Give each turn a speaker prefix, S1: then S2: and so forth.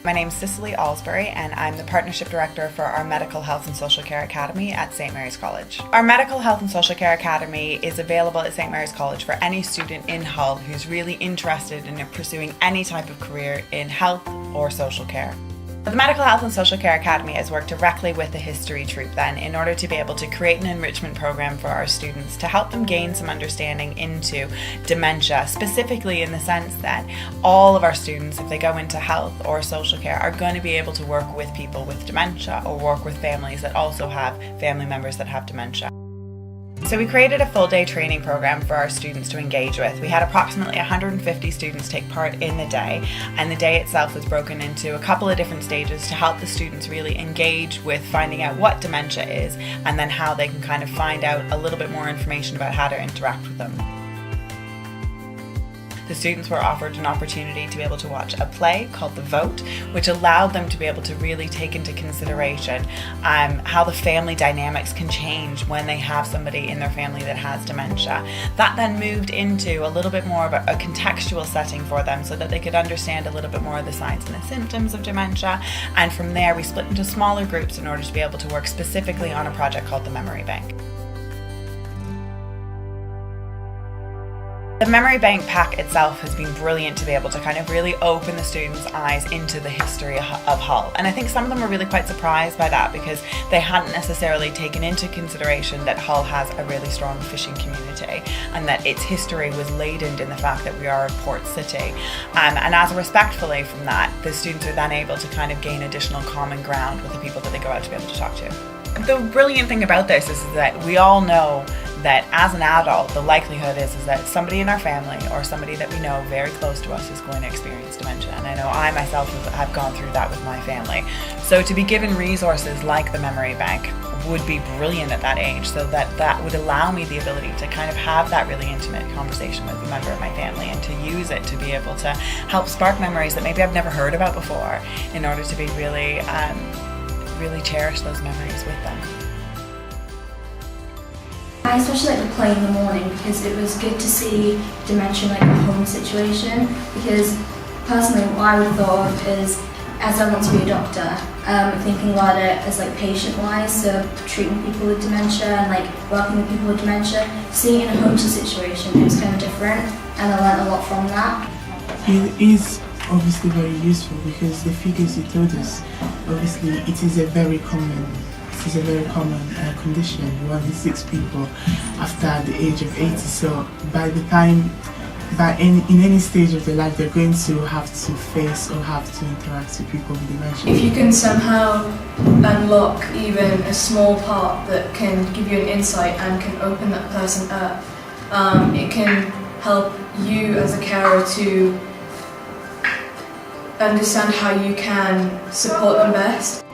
S1: My name's Cicely Alsbury and I'm the Partnership Director for our Medical Health and Social Care Academy at St Mary's College. Our Medical Health and Social Care Academy is available at St Mary's College for any student in Hull who's really interested in pursuing any type of career in health or social care. The Medical Health and Social Care Academy has worked directly with the History Troupe then in order to be able to create an enrichment program for our students to help them gain some understanding into dementia, specifically in the sense that all of our students, if they go into health or social care, are going to be able to work with people with dementia or work with families that also have family members that have dementia. So we created a full-day training program for our students to engage with. We had approximately 150 students take part in the day, and the day itself was broken into a couple of different stages to help the students really engage with finding out what dementia is and then how they can kind of find out a little bit more information about how to interact with them. The students were offered an opportunity to be able to watch a play called The Vote, which allowed them to be able to really take into consideration how the family dynamics can change when they have somebody in their family that has dementia. That then moved into a little bit more of a contextual setting for them so that they could understand a little bit more of the signs and the symptoms of dementia, and from there we split into smaller groups in order to be able to work specifically on a project called the Memory Bank. The Memory Bank pack itself has been brilliant to be able to kind of really open the students' eyes into the history of Hull. And I think some of them were really quite surprised by that because they hadn't necessarily taken into consideration that Hull has a really strong fishing community and that its history was laden in the fact that we are a port city. And as respectfully from that, the students are then able to kind of gain additional common ground with the people that they go out to be able to talk to. The brilliant thing about this is that we all know that as an adult, the likelihood is that somebody in our family or somebody that we know very close to us is going to experience dementia. And I know I myself have gone through that with my family. So to be given resources like the Memory Bank would be brilliant at that age, so that would allow me the ability to kind of have that really intimate conversation with a member of my family and to use it to be able to help spark memories that maybe I've never heard about before in order to be really cherish those memories with them.
S2: I especially like the play in the morning because it was good to see dementia like a home situation, because personally what I would have thought of is, as I want to be a doctor, thinking about it as like patient-wise, so treating people with dementia and like working with people with dementia. Seeing it in a home situation, it was kind of different and I learned a lot from that.
S3: It is obviously very useful because the figures you told us, obviously it is a very common condition. 1 in 6 people after the age of 80. So in any stage of their life, they're going to have to face or have to interact with people with dementia.
S4: If you can somehow unlock even a small part that can give you an insight and can open that person up, it can help you as a carer to understand how you can support them best.